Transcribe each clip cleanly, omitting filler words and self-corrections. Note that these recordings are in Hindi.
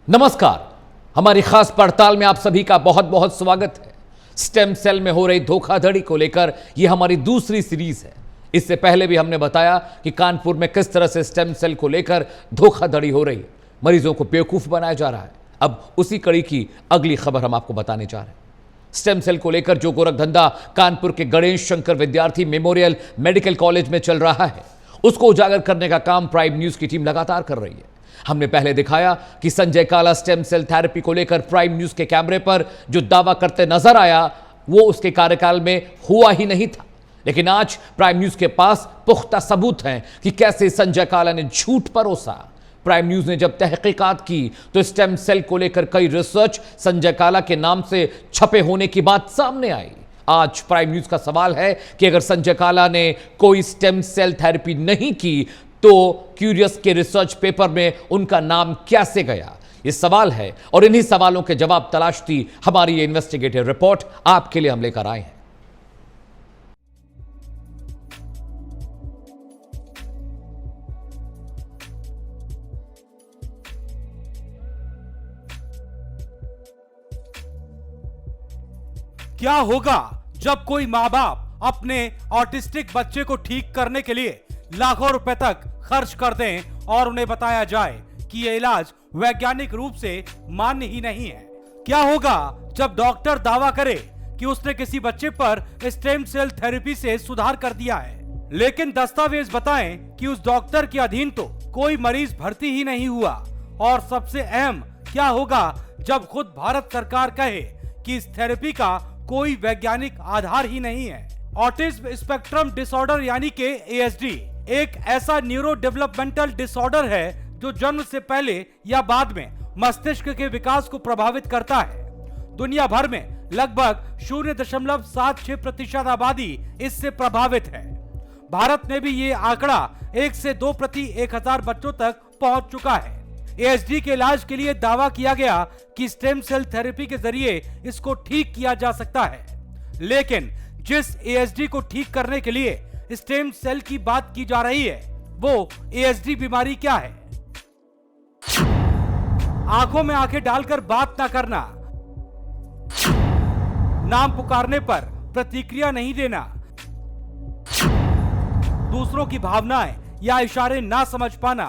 नमस्कार। हमारी खास पड़ताल में आप सभी का बहुत बहुत स्वागत है। स्टेम सेल में हो रही धोखाधड़ी को लेकर यह हमारी दूसरी सीरीज है। इससे पहले भी हमने बताया कि कानपुर में किस तरह से स्टेम सेल को लेकर धोखाधड़ी हो रही है, मरीजों को बेवकूफ बनाया जा रहा है। अब उसी कड़ी की अगली खबर हम आपको बताने जा रहे हैं। स्टेम सेल को लेकर जो गोरखधंधा कानपुर के गणेश शंकर विद्यार्थी मेमोरियल मेडिकल कॉलेज में चल रहा है, उसको उजागर करने का काम प्राइम न्यूज की टीम लगातार कर रही है। हमने पहले दिखाया कि संजय काला स्टेम सेल थेरेपी को लेकर प्राइम न्यूज के कैमरे पर जो दावा करते नजर आया वो उसके कार्यकाल में हुआ ही नहीं था। लेकिन आज प्राइम न्यूज के पास पुख्ता सबूत हैं कि कैसे संजय काला ने झूठ परोसा। प्राइम न्यूज ने जब तहकीकात की तो स्टेम सेल को लेकर कई रिसर्च संजय काला के नाम से छपे होने की बात सामने आई। आज प्राइम न्यूज का सवाल है कि अगर संजय काला ने कोई स्टेम सेल थेरेपी नहीं की तो क्यूरियस के रिसर्च पेपर में उनका नाम कैसे गया? ये सवाल है और इन्हीं सवालों के जवाब तलाशती हमारी ये इन्वेस्टिगेटिव रिपोर्ट आपके लिए हम लेकर आए हैं। क्या होगा जब कोई माँ बाप अपने ऑटिस्टिक बच्चे को ठीक करने के लिए लाखों रुपए तक खर्च कर दें और उन्हें बताया जाए कि यह इलाज वैज्ञानिक रूप से मान्य ही नहीं है? क्या होगा जब डॉक्टर दावा करे कि उसने किसी बच्चे पर स्टेम सेल थेरेपी से सुधार कर दिया है, लेकिन दस्तावेज बताएं कि उस डॉक्टर के अधीन तो कोई मरीज भर्ती ही नहीं हुआ? और सबसे अहम क्या होगा जब खुद भारत सरकार कहे कि इस थेरेपी का कोई वैज्ञानिक आधार ही नहीं है? ऑटिज्म स्पेक्ट्रम डिसऑर्डर यानी कि ASD एक ऐसा न्यूरो डेवलपमेंटल डिसऑर्डर है जो जन्म से पहले या बाद में मस्तिष्क के विकास को प्रभावित करता है। दुनिया भर में लगभग 0.76% आबादी इससे प्रभावित है। भारत में भी ये आंकड़ा 1 से 2 प्रति 1000 बच्चों तक पहुंच चुका है। ASD के इलाज के लिए दावा किया गया कि स्टेम सेल थेरेपी के जरिए इसको ठीक किया जा सकता है, लेकिन जिस ASD को ठीक करने के लिए स्टेम सेल की बात की जा रही है वो ASD बीमारी क्या है? आंखों में आंखें डालकर बात ना करना, नाम पुकारने पर प्रतिक्रिया नहीं देना, दूसरों की भावनाएं या इशारे ना समझ पाना,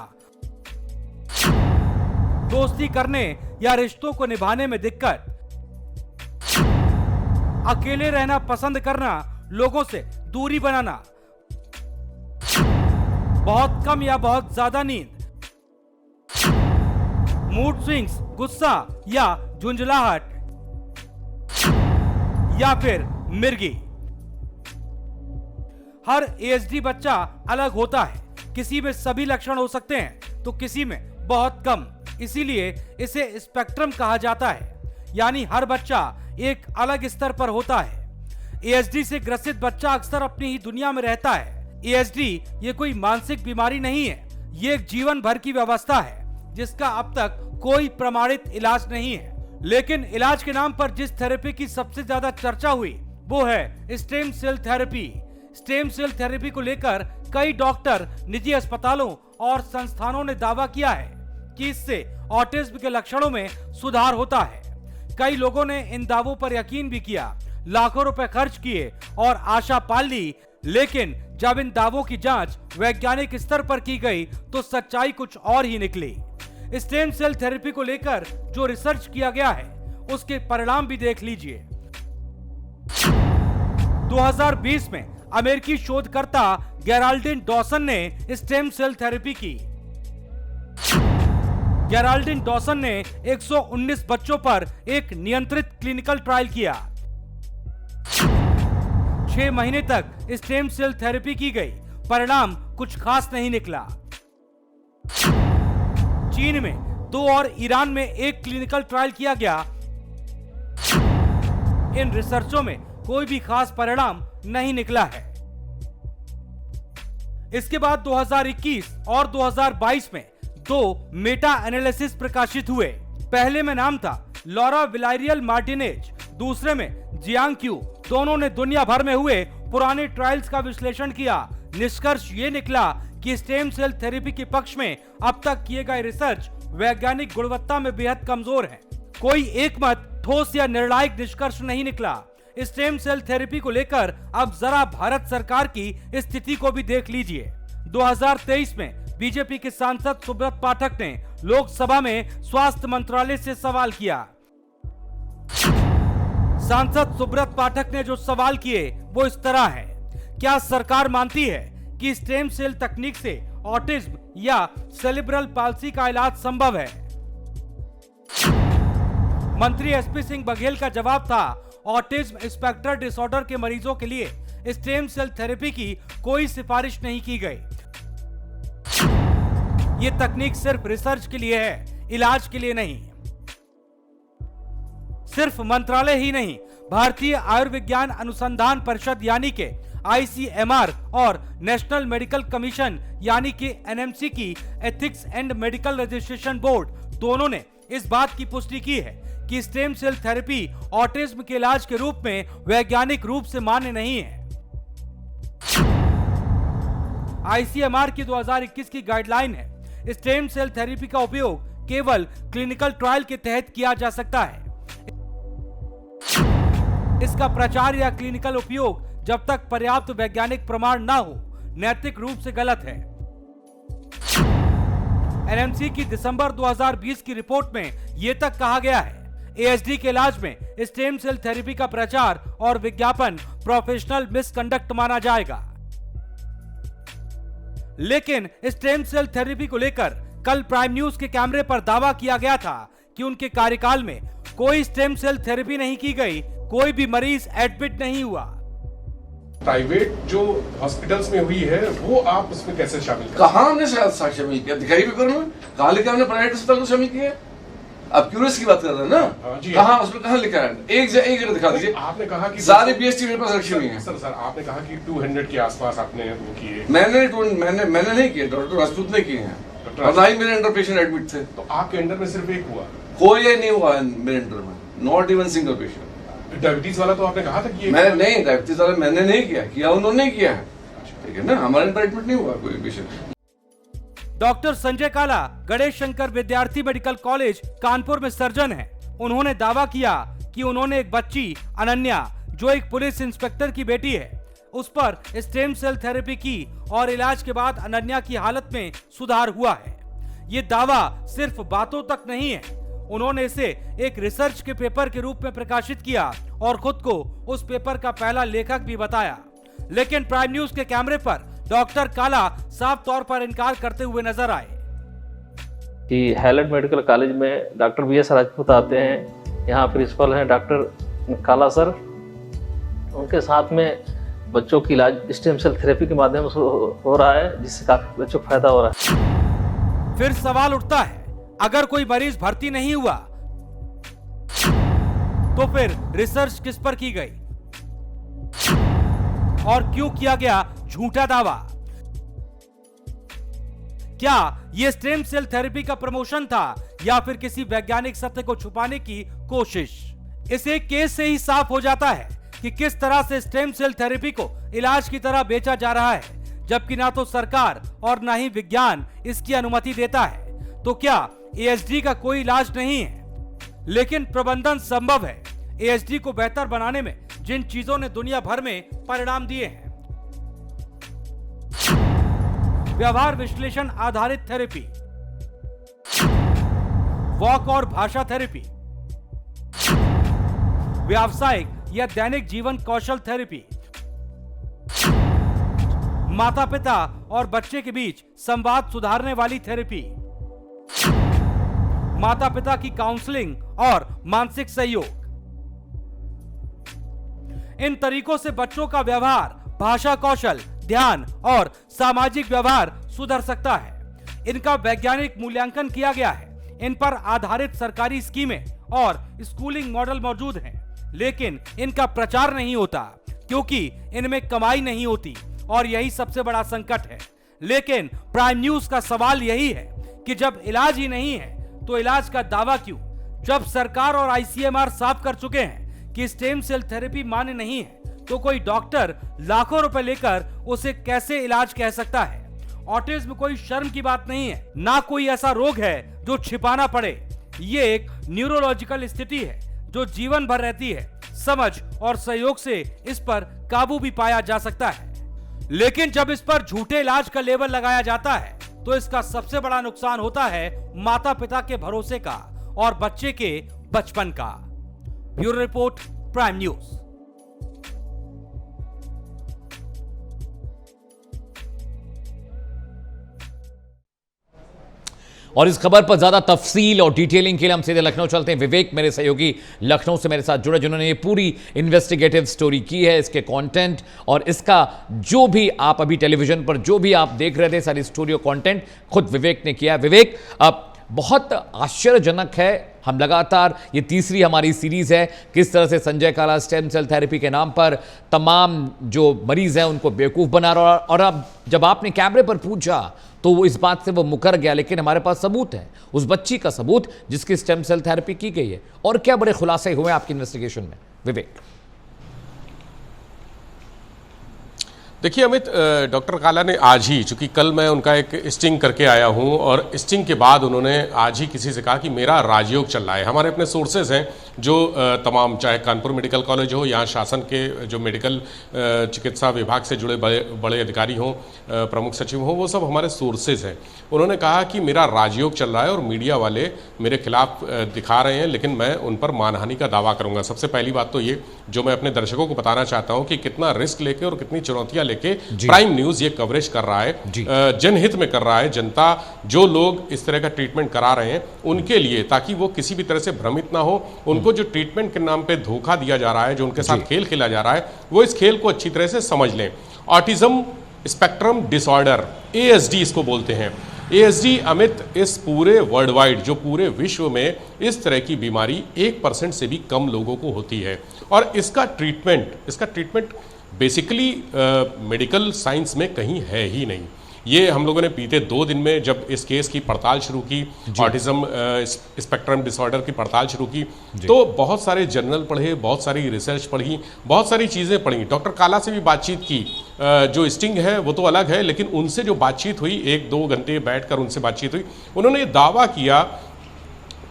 दोस्ती करने या रिश्तों को निभाने में दिक्कत, अकेले रहना पसंद करना, लोगों से दूरी बनाना, बहुत कम या बहुत ज्यादा नींद, मूड स्विंग्स, गुस्सा या झुंझलाहट, या फिर मिर्गी। हर ASD बच्चा अलग होता है। किसी में सभी लक्षण हो सकते हैं तो किसी में बहुत कम, इसीलिए इसे स्पेक्ट्रम कहा जाता है, यानी हर बच्चा एक अलग स्तर पर होता है। ASD से ग्रसित बच्चा अक्सर अपनी ही दुनिया में रहता है। ASD ये कोई मानसिक बीमारी नहीं है, ये एक जीवन भर की व्यवस्था है जिसका अब तक कोई प्रमाणित इलाज नहीं है। लेकिन इलाज के नाम पर जिस थेरेपी की सबसे ज्यादा चर्चा हुई वो है stem cell therapy. Stem cell therapy को लेकर कई डॉक्टर, निजी अस्पतालों और संस्थानों ने दावा किया है कि इससे ऑटिज्म के लक्षणों में सुधार होता है। कई लोगों ने इन दावों पर यकीन भी किया, लाखों रुपए खर्च किए और आशा पाल ली, लेकिन जब इन दावों की जांच वैज्ञानिक स्तर पर की गई तो सच्चाई कुछ और ही निकली। स्टेम सेल थेरेपी को लेकर जो रिसर्च किया गया है उसके परिणाम भी देख लीजिए। 2020 में अमेरिकी शोधकर्ता गेराल्डिन डॉसन ने स्टेम सेल थेरेपी की। गेराल्डिन डॉसन ने 119 बच्चों पर एक नियंत्रित क्लिनिकल ट्रायल किया। 6 महीने तक स्टेम सेल थेरेपी की गई, परिणाम कुछ खास नहीं निकला। चीन में 2 और ईरान में एक क्लिनिकल ट्रायल किया गया। इन रिसर्चों में कोई भी खास परिणाम नहीं निकला है। इसके बाद 2021 और 2022 में 2 मेटा एनालिसिस प्रकाशित हुए। पहले में नाम था लॉरा विलारियल मार्टिनेज, दूसरे में जियांग क्यू। दोनों ने दुनिया भर में हुए पुराने ट्रायल्स का विश्लेषण किया। निष्कर्ष ये निकला कि स्टेम सेल थेरेपी के पक्ष में अब तक किए गए रिसर्च वैज्ञानिक गुणवत्ता में बेहद कमजोर हैं। कोई एक मत ठोस या निर्णायक निष्कर्ष नहीं निकला। स्टेम सेल थेरेपी को लेकर अब जरा भारत सरकार की स्थिति को भी देख लीजिए। 2023 में बीजेपी के सांसद सुब्रत पाठक ने लोकसभा में स्वास्थ्य मंत्रालय से सवाल किया। सांसद सुब्रत पाठक ने जो सवाल किए वो इस तरह है, क्या सरकार मानती है कि स्टेम सेल तकनीक से ऑटिज्म या सेरिब्रल पाल्सी का इलाज संभव है? मंत्री एसपी सिंह बघेल का जवाब था, ऑटिज्म स्पेक्ट्रम डिसऑर्डर के मरीजों के लिए स्टेम सेल थेरेपी की कोई सिफारिश नहीं की गई। ये तकनीक सिर्फ रिसर्च के लिए है, इलाज के लिए नहीं। सिर्फ मंत्रालय ही नहीं, भारतीय आयुर्विज्ञान अनुसंधान परिषद यानी के ICMR और नेशनल मेडिकल कमीशन यानी कि NMC की ethics and medical registration board दोनों ने इस बात की पुष्टि की है कि स्टेम सेल थेरेपी ऑटिज्म के इलाज के रूप में वैज्ञानिक रूप से मान्य नहीं है। ICMR की 2021 की गाइडलाइन है, स्टेम सेल थेरेपी का उपयोग केवल क्लिनिकल ट्रायल के तहत किया जा सकता है। इसका प्रचार या क्लिनिकल उपयोग जब तक पर्याप्त वैज्ञानिक प्रमाण न हो, नैतिक रूप से गलत है। NMC की दिसंबर 2020 की रिपोर्ट में यह तक कहा गया है, ASD के इलाज में स्टेम सेल थेरेपी का प्रचार और विज्ञापन प्रोफेशनल मिसकंडक्ट माना जाएगा। लेकिन स्टेम सेल थेरेपी को लेकर कल प्राइम न्यूज के कैमरे पर दावा किया गया था कि उनके कार्यकाल में कोई स्टेम सेल थेरेपी नहीं की गई, कोई भी मरीज एडमिट नहीं हुआ। प्राइवेट जो हॉस्पिटल्स में हुई है वो आप उसमें कैसे शामिल कर? कहाँ हमने शामिल किया? दिखाई पेपर में कहाँ लिखा हमने प्राइवेट अस्पताल को शामिल किया? आप क्यूरियस की बात कर रहे हैं ना? कहाँ उसमें कहाँ लिखा है? एक जगह दिखा दीजिए। आपने कहा कि सारे BST मेरे पास रखी हुई है। सर आपने कहा कि 200 के आसपास आपने वो किए। मैंने नहीं किए, डॉक्टर राजपूत ने किए हैं और ना ही मेरे अंडर पेशेंट एडमिट थे। तो आपके अंडर में सिर्फ एक हुआ? कोई नहीं हुआ मेरे अंडर में, not even single patient. Diabetes वाला तो आपने कहा था कि मैं नहीं, डायबिटीज वाला मैंने नहीं किया उन्होंने किया है, ठीक है ना? हमारे अंदर एडमिट नहीं हुआ कोई पेशेंट। डॉक्टर संजय काला गणेश शंकर विद्यार्थी मेडिकल कॉलेज कानपुर में सर्जन हैं। उन्होंने दावा किया कि उन्होंने एक बच्ची अनन्या, जो एक पुलिस इंस्पेक्टर की बेटी है, उस पर स्टेम सेल थेरेपी की और इलाज के बाद अनन्या की हालत में सुधार हुआ है। ये दावा सिर्फ बातों तक नहीं है, उन्होंने इसे एक रिसर्च के पेपर के रूप में प्रकाशित किया और खुद को उस पेपर का पहला लेखक भी बताया। लेकिन प्राइम न्यूज के कैमरे पर डॉक्टर काला साफ तौर पर इनकार करते हुए नजर आए कि हैलेट मेडिकल कॉलेज में डॉक्टर BS राजपूत आते हैं, यहाँ प्रिंसिपल हैं डॉक्टर काला सर, उनके साथ में बच्चों की इलाज स्टेम सेल थेरेपी के माध्यम से हो रहा है, जिससे काफी बच्चों को फायदा हो रहा है। फिर सवाल उठता है, अगर कोई मरीज भर्ती नहीं हुआ तो फिर रिसर्च किस पर की गई और क्यों किया गया झूठा दावा? क्या यह स्टेम सेल थेरेपी का प्रमोशन था या फिर किसी वैज्ञानिक सत्य को छुपाने की कोशिश? इस एक केस से ही साफ हो जाता है कि किस तरह से स्टेम सेल थेरेपी को इलाज की तरह बेचा जा रहा है, जबकि ना तो सरकार और ना ही विज्ञान इसकी अनुमति देता है। तो क्या ASD का कोई इलाज नहीं है? लेकिन प्रबंधन संभव है। ASD को बेहतर बनाने में जिन चीजों ने दुनिया भर में परिणाम दिए हैं, व्यवहार विश्लेषण आधारित थेरेपी, वॉक और भाषा थेरेपी, व्यावसायिक या दैनिक जीवन कौशल थेरेपी, माता पिता और बच्चे के बीच संवाद सुधारने वाली थेरेपी, माता पिता की काउंसलिंग और मानसिक सहयोग। इन तरीकों से बच्चों का व्यवहार, भाषा कौशल, ध्यान और सामाजिक व्यवहार सुधर सकता है। इनका वैज्ञानिक मूल्यांकन किया गया है। इन पर आधारित सरकारी स्कीमें और स्कूलिंग मॉडल मौजूद हैं, लेकिन इनका प्रचार नहीं होता क्योंकि इनमें कमाई नहीं होती और यही सबसे बड़ा संकट है। लेकिन प्राइम न्यूज का सवाल यही है कि जब इलाज ही नहीं है तो इलाज का दावा क्यों? जब सरकार और ICMR साफ कर चुके हैं कि स्टेम सेल थेरेपी मान्य नहीं है, तो कोई डॉक्टर लाखों रुपए लेकर उसे कैसे इलाज कह सकता है? ऑटिज्म कोई शर्म की बात नहीं है, ना कोई ऐसा रोग है जो छिपाना पड़े। ये एक न्यूरोलॉजिकल स्थिति है जो जीवन भर रहती है। समझ और सहयोग से इस पर काबू भी पाया जा सकता है, लेकिन जब इस पर झूठे इलाज का लेबल लगाया जाता है तो इसका सबसे बड़ा नुकसान होता है माता पिता के भरोसे का और बच्चे के बचपन का। Bureau report, prime news. और इस खबर पर ज्यादा तफसील और डिटेलिंग के लिए हम सीधे लखनऊ चलते हैं। विवेक मेरे सहयोगी लखनऊ से मेरे साथ जुड़े, जिन्होंने ये पूरी इन्वेस्टिगेटिव स्टोरी की है, इसके कंटेंट और इसका जो भी आप अभी टेलीविजन पर जो भी आप देख रहे थे सारी स्टोरी और कंटेंट खुद विवेक ने किया। विवेक, अब बहुत आश्चर्यजनक है, हम लगातार ये तीसरी हमारी सीरीज है, किस तरह से संजय काला स्टेम सेल थेरेपी के नाम पर तमाम जो मरीज हैं उनको बेवकूफ़ बना रहा। और अब जब आपने कैमरे पर पूछा तो वो इस बात से वो मुकर गया, लेकिन हमारे पास सबूत है, उस बच्ची का सबूत जिसकी स्टेम सेल थेरेपी की गई है। और क्या बड़े खुलासे हुए आपकी इन्वेस्टिगेशन में विवेक? देखिए अमित, डॉक्टर काला ने आज ही, चूंकि कल मैं उनका एक स्टिंग करके आया हूं और स्टिंग के बाद उन्होंने आज ही किसी से कहा कि मेरा राजयोग चल रहा है। हमारे अपने सोर्सेज हैं जो तमाम, चाहे कानपुर मेडिकल कॉलेज हो, यहाँ शासन के जो मेडिकल चिकित्सा विभाग से जुड़े बड़े अधिकारी हों, प्रमुख सचिव हों, वो सब हमारे सोर्सेज हैं। उन्होंने कहा कि मेरा राजयोग चल रहा है और मीडिया वाले मेरे खिलाफ दिखा रहे हैं, लेकिन मैं उन पर मानहानि का दावा करूंगा। सबसे पहली बात तो ये जो मैं अपने दर्शकों को बताना चाहता हूं कि कितना रिस्क लेके और कितनी चुनौतियां लेके प्राइम न्यूज ये कवरेज कर रहा है, जनहित में कर रहा है। जनता, जो लोग इस तरह का ट्रीटमेंट करा रहे हैं उनके लिए, ताकि वो किसी भी तरह से भ्रमित ना हो, उनको जो ट्रीटमेंट के नाम पे धोखा दिया जा रहा है, जो उनके साथ खेल खेला जा रहा है, वो इस खेल को अच्छी तरह से समझ लें। ऑटिज्म स्पेक्ट्रम डिसऑर्डर, ASD इसको बोलते हैं। ASD अमित, इस पूरे वर्ल्ड वाइड, जो पूरे विश्व में इस तरह की बीमारी 1% से भी कम लोगों को होती है। और इसका ट्रीटमेंट बेसिकली मेडिकल साइंस में कहीं है ही नहीं। ये हम लोगों ने बीते 2 दिन में जब इस केस की पड़ताल शुरू की, ऑटिज्म स्पेक्ट्रम डिसऑर्डर की पड़ताल शुरू की, तो बहुत सारे जर्नल पढ़े, बहुत सारी रिसर्च पढ़ी, बहुत सारी चीज़ें पढ़ी। डॉक्टर काला से भी बातचीत की, जो स्टिंग है वो तो अलग है, लेकिन उनसे जो बातचीत हुई, 1-2 घंटे बैठकर उनसे बातचीत हुई, उन्होंने दावा किया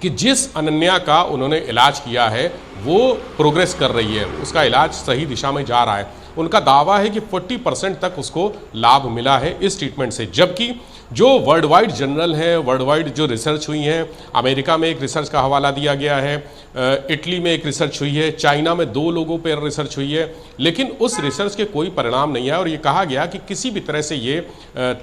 कि जिस अनन्या का उन्होंने इलाज किया है वो प्रोग्रेस कर रही है, उसका इलाज सही दिशा में जा रहा है। उनका दावा है कि 40% तक उसको लाभ मिला है इस ट्रीटमेंट से। जबकि जो वर्ल्ड वाइड जर्नल है, वर्ल्ड वाइड जो रिसर्च हुई हैं, अमेरिका में एक रिसर्च का हवाला दिया गया है, इटली में एक रिसर्च हुई है, चाइना में 2 लोगों पर रिसर्च हुई है, लेकिन उस रिसर्च के कोई परिणाम नहीं आया। और ये कहा गया कि किसी भी तरह से ये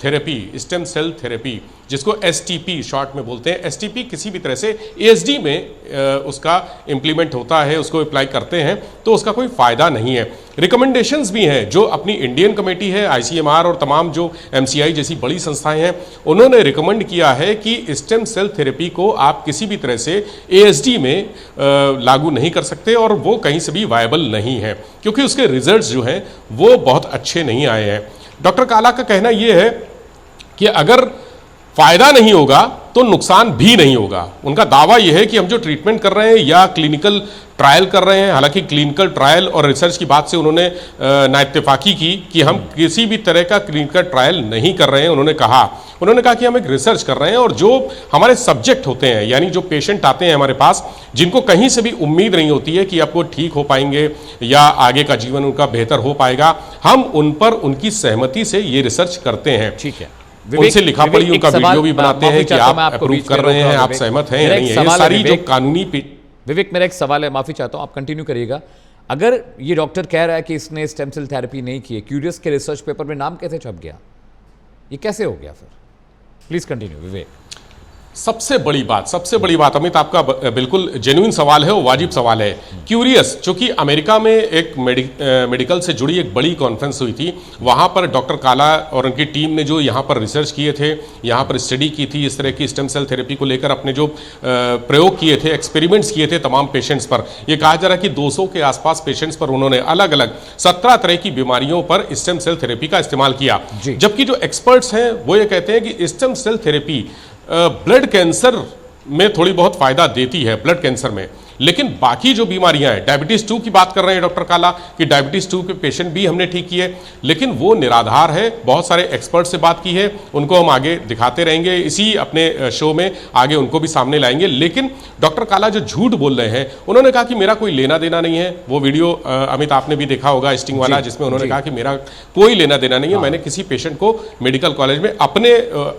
थेरेपी, स्टेम सेल थेरेपी, जिसको STP शॉर्ट में बोलते हैं, STP किसी भी तरह से ASD में उसका इम्प्लीमेंट होता है, उसको अप्लाई करते हैं, तो उसका कोई फ़ायदा नहीं है। रिकमेंडेशंस भी हैं, जो अपनी इंडियन कमेटी है, ICMR और तमाम जो MCI जैसी बड़ी संस्थाएं हैं, उन्होंने रिकमेंड किया है कि स्टेम सेल थेरेपी को आप किसी भी तरह से ASD में लागू नहीं कर सकते, और वो कहीं से भी वायबल नहीं है, क्योंकि उसके रिजल्ट्स जो हैं वो बहुत अच्छे नहीं आए हैं। डॉक्टर काला का कहना यह है कि अगर फायदा नहीं होगा तो नुकसान भी नहीं होगा। उनका दावा यह है कि हम जो ट्रीटमेंट कर रहे हैं या क्लिनिकल ट्रायल कर रहे हैं, हालांकि क्लिनिकल ट्रायल और रिसर्च की बात से उन्होंने नाइत्तेफाकी की कि हम किसी भी तरह का क्लिनिकल ट्रायल नहीं कर रहे हैं। उन्होंने कहा कि हम एक रिसर्च कर रहे हैं, और जो हमारे सब्जेक्ट होते हैं, यानी जो पेशेंट आते हैं हमारे पास, जिनको कहीं से भी उम्मीद नहीं होती है कि अब वो ठीक हो पाएंगे या आगे का जीवन उनका बेहतर हो पाएगा, हम उन पर उनकी सहमति से ये रिसर्च करते हैं। ठीक है, उनसे लिखा पड़ी, उनका वीडियो भी बनाते हैं कि आप अप्रूव कर रहे हैं, आप सहमत हैं या नहीं है। ये सारी जो कानूनी विवेक, मेरा एक सवाल है, माफी चाहता हूं, आप कंटिन्यू करिएगा। अगर ये डॉक्टर कह रहा है कि इसने स्टेम सेल थेरेपी नहीं की है, क्यूरियस के रिसर्च पेपर में नाम कैसे छप गया? ये कैसे हो गया फिर? प्लीज कंटिन्यू विवेक। सबसे बड़ी बात अमित, आपका बिल्कुल जेन्युइन सवाल है, वो वाजिब सवाल है। क्यूरियस, चूंकि अमेरिका में एक मेडिकल से जुड़ी एक बड़ी कॉन्फ्रेंस हुई थी, वहाँ पर डॉक्टर काला और उनकी टीम ने जो यहाँ पर रिसर्च किए थे, यहाँ पर स्टडी की थी, इस तरह की स्टेम सेल थेरेपी को लेकर अपने जो प्रयोग किए थे, एक्सपेरिमेंट्स किए थे तमाम पेशेंट्स पर, यह कहा जा रहा है कि 200 के आसपास पेशेंट्स पर उन्होंने अलग अलग 17 तरह की बीमारियों पर स्टेम सेल थेरेपी का इस्तेमाल किया। जबकि जो एक्सपर्ट्स हैं वो ये कहते हैं कि stem cell therapy blood cancer में थोड़ी बहुत फायदा देती है, ब्लड कैंसर में, लेकिन बाकी जो बीमारियां हैं, डायबिटीज 2 की बात कर रहे हैं डॉक्टर काला कि डायबिटीज 2 के पेशेंट भी हमने ठीक किए, लेकिन वो निराधार है। बहुत सारे एक्सपर्ट से बात की है, उनको हम आगे दिखाते रहेंगे, इसी अपने शो में आगे उनको भी सामने लाएंगे। लेकिन डॉक्टर काला जो झूठ बोल रहे हैं, उन्होंने कहा कि मेरा कोई लेना देना नहीं है। वो वीडियो अमित आपने भी देखा होगा स्टिंग वाला, जिसमें उन्होंने कहा कि मेरा कोई लेना देना नहीं है, मैंने किसी पेशेंट को मेडिकल कॉलेज में अपने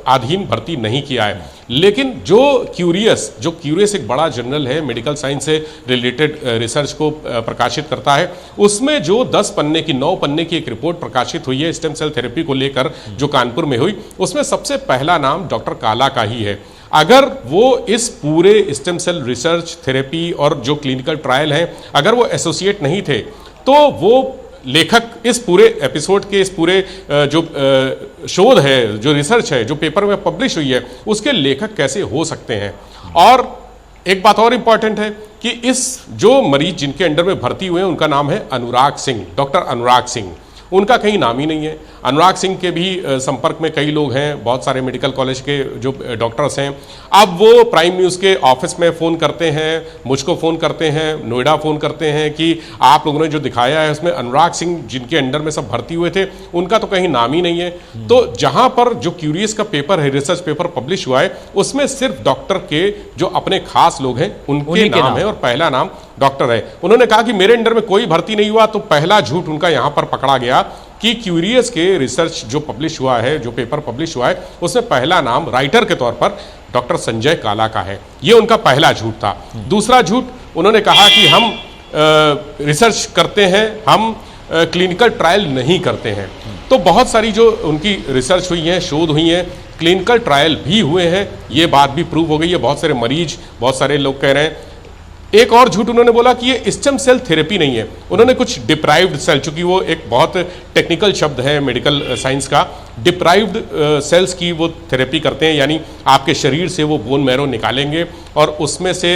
अधीन भर्ती नहीं किया है। लेकिन जो क्यूरियस एक बड़ा जर्नल है, मेडिकल साइंस से रिलेटेड रिसर्च को प्रकाशित करता है, उसमें जो 9 पन्ने की एक रिपोर्ट प्रकाशित हुई है स्टेम सेल थेरेपी को लेकर, जो कानपुर में हुई, उसमें सबसे पहला नाम डॉक्टर काला का ही है। अगर वो इस पूरे स्टेम सेल रिसर्च थेरेपी और जो क्लिनिकल ट्रायल हैं, अगर वो एसोसिएट नहीं थे, तो वो लेखक इस पूरे एपिसोड के, इस पूरे जो शोध है, जो रिसर्च है, जो पेपर में पब्लिश हुई है, उसके लेखक कैसे हो सकते हैं। और एक बात और इंपॉर्टेंट है कि इस जो मरीज जिनके अंडर में भर्ती हुए हैं, उनका नाम है अनुराग सिंह, डॉक्टर अनुराग सिंह। उनका कहीं नाम ही नहीं है। अनुराग सिंह के भी संपर्क में कई लोग हैं, बहुत सारे मेडिकल कॉलेज के जो डॉक्टर्स हैं। अब वो प्राइम न्यूज़ के ऑफिस में फ़ोन करते हैं, मुझको फ़ोन करते हैं, नोएडा फ़ोन करते हैं कि आप लोगों ने जो दिखाया है उसमें अनुराग सिंह जिनके अंडर में सब भर्ती हुए थे, उनका तो कहीं नाम ही नहीं है। तो जहाँ पर जो क्यूरियस का पेपर है, रिसर्च पेपर पब्लिश हुआ है, उसमें सिर्फ डॉक्टर के जो अपने खास लोग हैं उनके नाम है और पहला नाम डॉक्टर है। उन्होंने कहा कि मेरे अंडर में कोई भर्ती नहीं हुआ, तो पहला झूठ उनका यहाँ पर पकड़ा गया कि क्यूरियस के रिसर्च जो पब्लिश हुआ है, जो पेपर पब्लिश हुआ है, उसमें पहला नाम राइटर के तौर पर डॉक्टर संजय काला का है। ये उनका पहला झूठ था। दूसरा झूठ, उन्होंने कहा कि हम रिसर्च करते हैं, हम क्लिनिकल ट्रायल नहीं करते हैं। तो बहुत सारी जो उनकी रिसर्च हुई है, शोध हुई है, क्लिनिकल ट्रायल भी हुए हैं, ये बात भी प्रूव हो गई है। बहुत सारे मरीज, बहुत सारे लोग कह रहे हैं। एक और झूठ उन्होंने बोला कि ये स्टेम सेल थेरेपी नहीं है। उन्होंने कुछ डिप्राइव्ड सेल, चूंकि वो एक बहुत टेक्निकल शब्द है मेडिकल साइंस का, डिप्राइव्ड सेल्स की वो थेरेपी करते हैं, यानी आपके शरीर से वो बोन मैरो निकालेंगे और उसमें से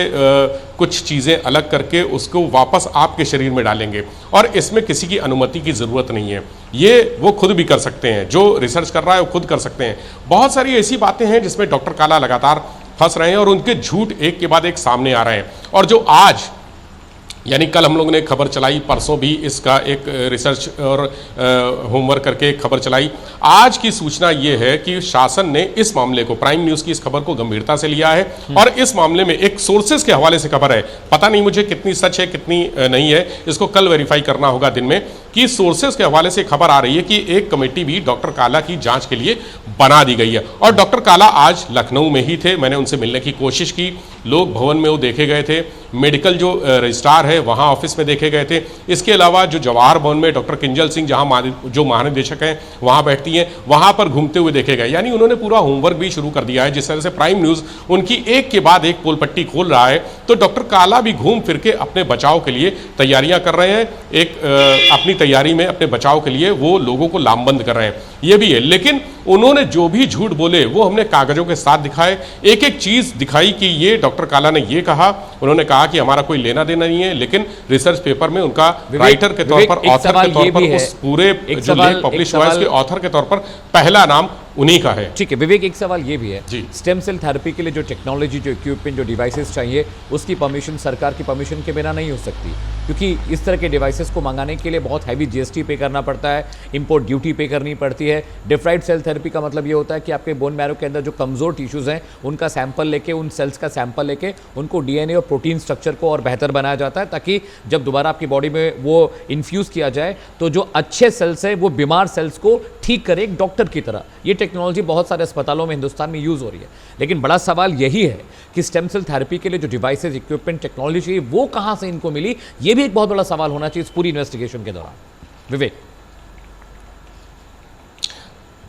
कुछ चीज़ें अलग करके उसको वापस आपके शरीर में डालेंगे, और इसमें किसी की अनुमति की ज़रूरत नहीं है। ये वो खुद भी कर सकते हैं, जो रिसर्च कर रहा है वो खुद कर सकते हैं। बहुत सारी ऐसी बातें हैं जिसमें डॉक्टर काला लगातार फंस रहे हैं और उनके झूठ एक के बाद एक सामने आ रहे हैं। और जो आज, यानी कल हम लोगों ने खबर चलाई, परसों भी इसका एक रिसर्च और होमवर्क करके एक खबर चलाई। आज की सूचना ये है कि शासन ने इस मामले को, प्राइम न्यूज़ की इस खबर को गंभीरता से लिया है और इस मामले में एक सोर्सेज के हवाले से खबर है, पता नहीं मुझे कितनी सच है कितनी नहीं है, इसको कल वेरीफाई करना होगा दिन में, कि सोर्सेज के हवाले से खबर आ रही है कि एक कमेटी भी डॉक्टर काला की जांच के लिए बना दी गई है। और डॉक्टर काला आज लखनऊ में ही थे, मैंने उनसे मिलने की कोशिश की, लोक भवन में वो देखे गए थे, मेडिकल जो रजिस्ट्रार है वहाँ ऑफिस में देखे गए थे। इसके अलावा जो जवाहर भवन में डॉक्टर किंजल सिंह, जहाँ जो महानिदेशक हैं वहाँ बैठती हैं, वहाँ पर घूमते हुए देखे गए। यानी उन्होंने पूरा होमवर्क भी शुरू कर दिया है। जिस तरह से प्राइम न्यूज़ उनकी एक के बाद एक पोल पट्टी खोल रहा है, तो डॉक्टर काला भी घूम फिर के अपने बचाव के लिए तैयारियां कर रहे हैं। अपनी तैयारी में अपने बचाव के लिए वो लोगों को लामबंद कर रहे हैं, ये भी है। लेकिन उन्होंने जो भी झूठ बोले वो हमने कागजों के साथ दिखाए, एक एक चीज दिखाई कि ये डॉक्टर काला ने ये कहा, उन्होंने कहा कि हमारा कोई लेना देना नहीं है, लेकिन रिसर्च पेपर में उनका राइटर के तौर पर, ऑथर के तौर पर, उस पूरे जो लेख पब्लिश हुआ है उसके ऑथर के तौर पर पहला नाम उन्हीं का है। ठीक है विवेक, एक सवाल ये भी है जी, स्टेम सेल थेरेपी के लिए जो टेक्नोलॉजी, जो इक्विपमेंट, जो डिवाइसेस चाहिए, उसकी परमिशन सरकार की परमिशन के बिना नहीं हो सकती, क्योंकि इस तरह के डिवाइसेस को मंगाने के लिए बहुत हैवी जीएसटी पे करना पड़ता है, इंपोर्ट ड्यूटी पे करनी पड़ती है। डिफ्राइड सेल थेरेपी का मतलब ये होता है कि आपके बोन मैरो के अंदर जो कमजोर टिश्यूज हैं उनका सैंपल लेके, उन सेल्स का सैंपल लेके उनको डीएनए और प्रोटीन स्ट्रक्चर को और बेहतर बनाया जाता है, ताकि जब दोबारा आपकी बॉडी में वो इन्फ्यूज किया जाए तो जो अच्छे सेल्स है वो बीमार सेल्स को ठीक करे, एक डॉक्टर की तरह। ये टेक्नोलॉजी बहुत सारे अस्पतालों में हिंदुस्तान में यूज हो रही है। लेकिन बड़ा सवाल यही है कि स्टेम सेल थेरेपी के लिए जो डिवाइसेस, इक्विपमेंट, टेक्नोलॉजी वो कहां से इनको मिली, ये भी एक बहुत बड़ा सवाल होना चाहिए इस पूरी इन्वेस्टिगेशन के दौरान। विवेक,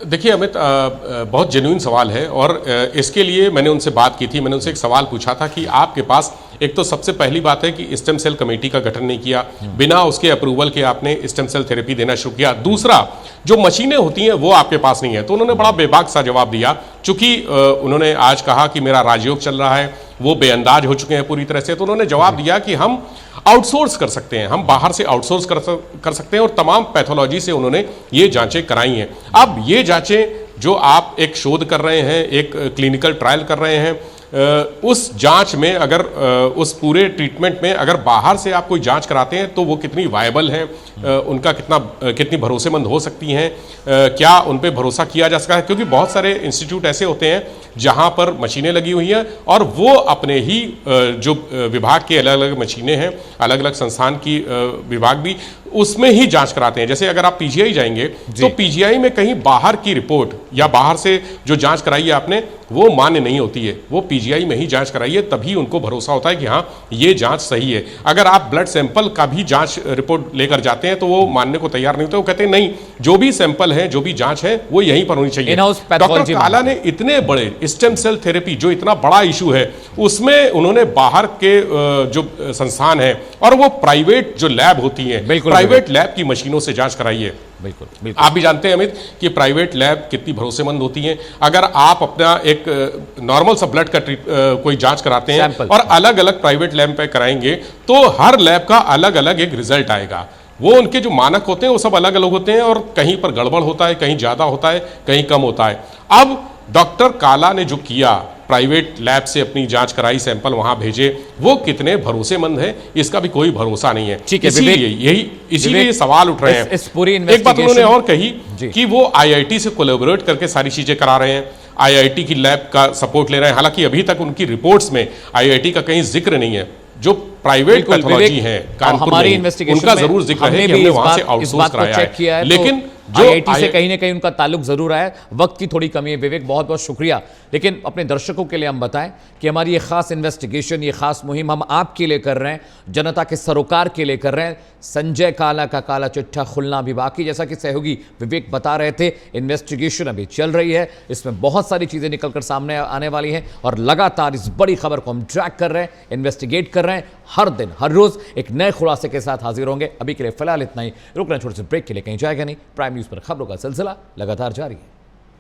देखिए अमित, बहुत जेन्युइन सवाल है और इसके लिए मैंने उनसे बात की थी। मैंने उनसे एक सवाल पूछा था कि आपके पास, एक तो सबसे पहली बात है कि स्टेम सेल कमेटी का गठन नहीं किया, बिना उसके अप्रूवल के आपने स्टेम सेल थेरेपी देना शुरू किया। दूसरा, जो मशीनें होती हैं वो आपके पास नहीं है। तो उन्होंने बड़ा बेबाक सा जवाब दिया, चूंकि उन्होंने आज कहा कि मेरा राजयोग चल रहा है, वो बेअंदाज हो चुके हैं पूरी तरह से। तो उन्होंने जवाब दिया कि हम आउटसोर्स कर सकते हैं, हम बाहर से आउटसोर्स कर सकते हैं, और तमाम पैथोलॉजी से उन्होंने ये जांचें कराई हैं। अब ये जांचें जो आप एक शोध कर रहे हैं, एक क्लिनिकल ट्रायल कर रहे हैं, उस जांच में अगर उस पूरे ट्रीटमेंट में अगर बाहर से आप कोई जांच कराते हैं तो वो कितनी वायबल है, उनका कितनी भरोसेमंद हो सकती हैं, क्या उन पे भरोसा किया जा सकता है, क्योंकि बहुत सारे इंस्टीट्यूट ऐसे होते हैं जहां पर मशीनें लगी हुई हैं और वो अपने ही जो विभाग के अलग अलग मशीनें हैं, अलग अलग संस्थान की विभाग भी उसमें ही जांच कराते हैं। जैसे अगर आप पीजीआई जाएंगे तो पीजीआई में कहीं बाहर की रिपोर्ट या बाहर से जो जांच कराई है आपने वो मान्य नहीं होती है, वो पीजीआई में ही जांच कराइए, तभी उनको भरोसा होता है कि हाँ ये जांच सही है। अगर आप ब्लड सैंपल का भी जांच रिपोर्ट लेकर जाते हैं तो वो मानने को तैयार नहीं होते, वो कहते हैं नहीं जो भी सैंपल है जो भी जांच है वो यहीं पर होनी चाहिए। डॉक्टर काला ने इतने बड़े स्टेम सेल थेरेपी जो इतना बड़ा इशू है उसमें उन्होंने बाहर के जो संस्थान है और वो प्राइवेट जो लैब होती है, प्राइवेट लैब की मशीनों से जांच कराई है। बिल्कुल आप भी जानते हैं अमित कि प्राइवेट लैब कितनी भरोसेमंद होती हैं। अगर आप अपना एक नॉर्मल सा ब्लड का कोई जांच कराते हैं और अलग अलग प्राइवेट लैब पे कराएंगे तो हर लैब का अलग अलग एक रिजल्ट आएगा। वो उनके जो मानक होते हैं वो सब अलग अलग होते हैं और कहीं पर गड़बड़ होता है, कहीं ज्यादा होता है, कहीं कम होता है। अब डॉक्टर काला ने जो किया, प्राइवेट लैब से अपनी जांच कराई, सैंपल वहां भेजे, वो कितने भरोसेमंद है इसका भी कोई भरोसा नहीं है। इसीलिए सवाल उठ रहे हैं। इस पूरी एक बात उन्होंने और कही कि वो आईआईटी से कोलैबोरेट करके सारी चीजें करा रहे हैं, आईआईटी की लैब का सपोर्ट ले रहे हैं। हालांकि अभी तक उनकी रिपोर्ट्स में आईआईटी का कहीं जिक्र नहीं है। जो प्राइवेट पैथोलॉजी है कानपुर में उनका जरूर जिक्र है कि हमने वहां से आउटसोर्स कराया है, लेकिन जो आईआईटी से कहीं ना कहीं उनका ताल्लुक जरूर है। वक्त की थोड़ी कमी है विवेक, बहुत बहुत शुक्रिया। लेकिन अपने दर्शकों के लिए हम बताएं कि हमारी ये खास इन्वेस्टिगेशन, ये खास मुहिम हम आपके लिए कर रहे हैं, जनता के सरोकार के लिए कर रहे हैं। संजय काला का काला चिट्ठा खुलना भी बाकी, जैसा कि सहयोगी विवेक बता रहे थे, इन्वेस्टिगेशन अभी चल रही है, इसमें बहुत सारी चीजें निकलकर सामने आने वाली हैं और लगातार इस बड़ी खबर को हम ट्रैक कर रहे हैं, इन्वेस्टिगेट कर रहे हैं। हर दिन हर रोज एक नए खुलासे के साथ हाजिर होंगे। अभी के लिए फिलहाल इतना ही, रुकना छोटे से ब्रेक के लिए कहीं जाएगा नहीं। प्राइम न्यूज पर खबरों का सिलसिला लगातार जारी है।